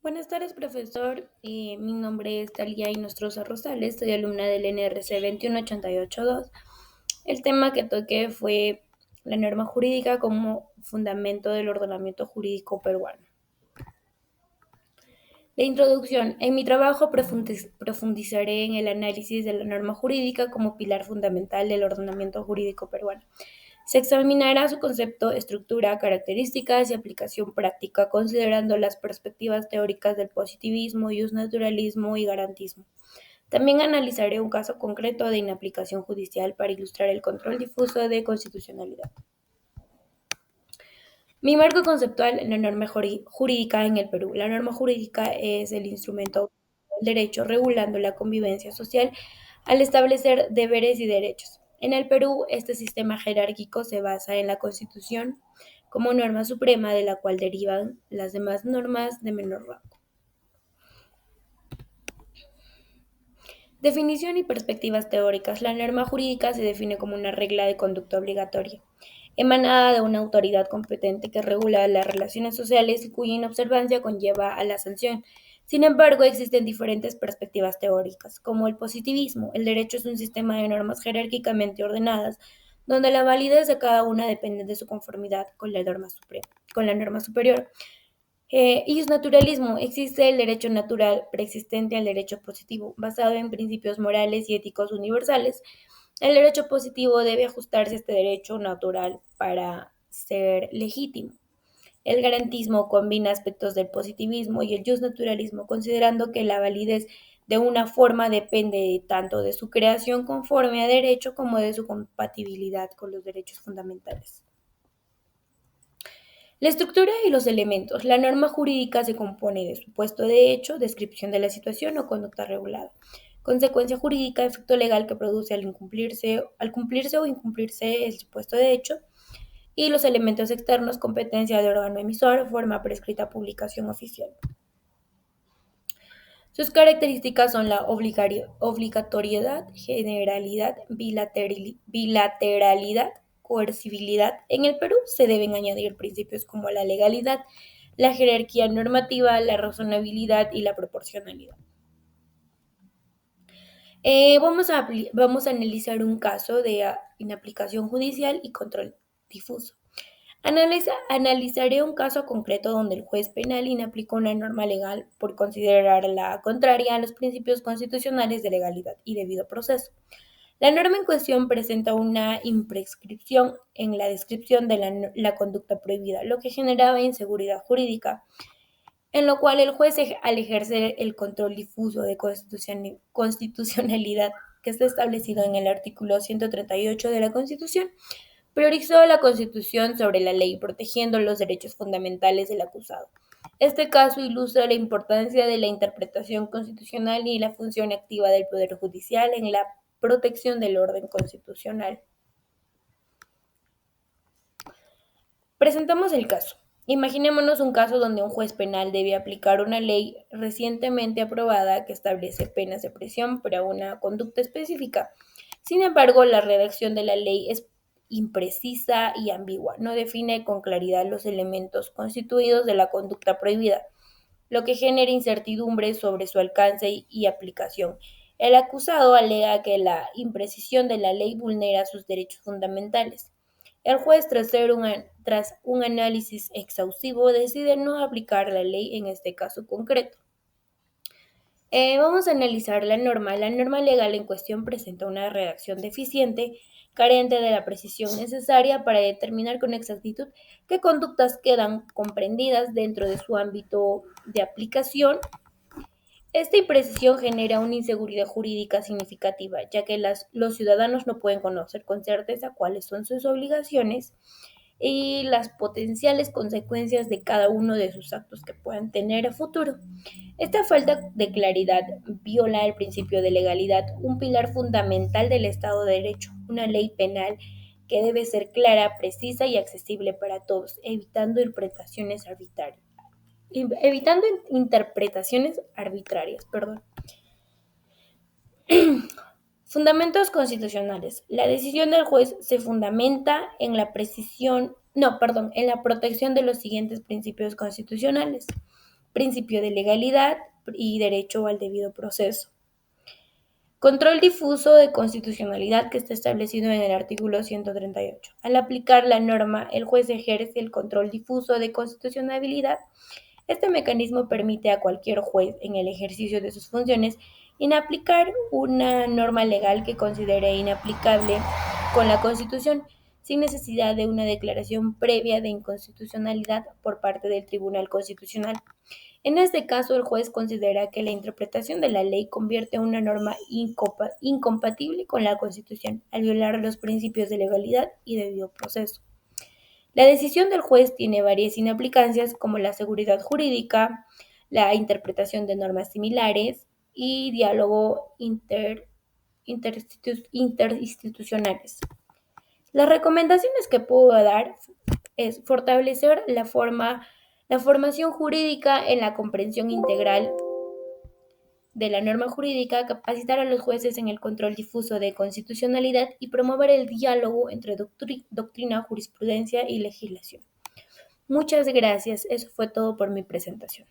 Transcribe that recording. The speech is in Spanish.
Buenas tardes, profesor. Mi nombre es Talia Inostroza Rosales, soy alumna del NRC 21882. El tema que toqué fue la norma jurídica como fundamento del ordenamiento jurídico peruano. La introducción. En mi trabajo profundizaré en el análisis de la norma jurídica como pilar fundamental del ordenamiento jurídico peruano. Se examinará su concepto, estructura, características y aplicación práctica, considerando las perspectivas teóricas del positivismo, justnaturalismo y garantismo. También analizaré un caso concreto de inaplicación judicial para ilustrar el control difuso de constitucionalidad. Mi marco conceptual en la norma jurídica en el Perú. La norma jurídica es el instrumento del derecho regulando la convivencia social al establecer deberes y derechos. En el Perú, este sistema jerárquico se basa en la Constitución como norma suprema de la cual derivan las demás normas de menor rango. Definición y perspectivas teóricas. La norma jurídica se define como una regla de conducta obligatoria, emanada de una autoridad competente que regula las relaciones sociales y cuya inobservancia conlleva a la sanción. Sin embargo, existen diferentes perspectivas teóricas, como el positivismo. El derecho es un sistema de normas jerárquicamente ordenadas, donde la validez de cada una depende de su conformidad con la norma suprema, con la norma superior. Y es naturalismo. Existe el derecho natural preexistente al derecho positivo, basado en principios morales y éticos universales. El derecho positivo debe ajustarse a este derecho natural para ser legítimo. El garantismo combina aspectos del positivismo y el justnaturalismo, considerando que la validez de una forma depende tanto de su creación conforme a derecho como de su compatibilidad con los derechos fundamentales. La estructura y los elementos. La norma jurídica se compone de supuesto de hecho, descripción de la situación o conducta regulada. Consecuencia jurídica, efecto legal que produce al cumplirse o incumplirse el supuesto de hecho. Y los elementos externos, competencia de órgano emisor, forma prescrita, publicación oficial. Sus características son la obligatoriedad, generalidad, bilateralidad, coercibilidad. En el Perú se deben añadir principios como la legalidad, la jerarquía normativa, la razonabilidad y la proporcionalidad. Vamos a analizar un caso de inaplicación judicial y control difuso. Analizaré un caso concreto donde el juez penal inaplicó una norma legal por considerarla contraria a los principios constitucionales de legalidad y debido proceso. La norma en cuestión presenta una imprescripción en la descripción de la conducta prohibida, lo que generaba inseguridad jurídica, en lo cual el juez, al ejercer el control difuso de constitucionalidad que está establecido en el artículo 138 de la Constitución, priorizó la Constitución sobre la ley, protegiendo los derechos fundamentales del acusado. Este caso ilustra la importancia de la interpretación constitucional y la función activa del Poder Judicial en la protección del orden constitucional. Presentamos el caso. Imaginémonos un caso donde un juez penal debe aplicar una ley recientemente aprobada que establece penas de prisión para una conducta específica. Sin embargo, la redacción de la ley es imprecisa y ambigua. No define con claridad los elementos constituidos de la conducta prohibida, lo que genera incertidumbre sobre su alcance y aplicación. El acusado alega que la imprecisión de la ley vulnera sus derechos fundamentales. El juez, tras un análisis exhaustivo, decide no aplicar la ley en este caso concreto. Vamos a analizar la norma. La norma legal en cuestión presenta una redacción deficiente, carente de la precisión necesaria para determinar con exactitud qué conductas quedan comprendidas dentro de su ámbito de aplicación. Esta imprecisión genera una inseguridad jurídica significativa, ya que los ciudadanos no pueden conocer con certeza cuáles son sus obligaciones y las potenciales consecuencias de cada uno de sus actos que puedan tener a futuro. Esta falta de claridad viola el principio de legalidad, un pilar fundamental del Estado de Derecho, una ley penal que debe ser clara, precisa y accesible para todos, evitando interpretaciones arbitrarias. Perdón. Fundamentos constitucionales. La decisión del juez se fundamenta en en la protección de los siguientes principios constitucionales. principio de legalidad y derecho al debido proceso. Control difuso de constitucionalidad que está establecido en el artículo 138. Al aplicar la norma, el juez ejerce el control difuso de constitucionalidad. Este mecanismo permite a cualquier juez, en el ejercicio de sus funciones, inaplicar una norma legal que considere inaplicable con la Constitución, sin necesidad de una declaración previa de inconstitucionalidad por parte del Tribunal Constitucional. En este caso, el juez considera que la interpretación de la ley convierte una norma incompatible con la Constitución al violar los principios de legalidad y debido proceso. La decisión del juez tiene varias inaplicancias como la seguridad jurídica, la interpretación de normas similares y diálogo interinstitucionales. Las recomendaciones que puedo dar es fortalecer la formación jurídica en la comprensión integral de la norma jurídica, capacitar a los jueces en el control difuso de constitucionalidad y promover el diálogo entre doctrina, jurisprudencia y legislación. Muchas gracias. Eso fue todo por mi presentación.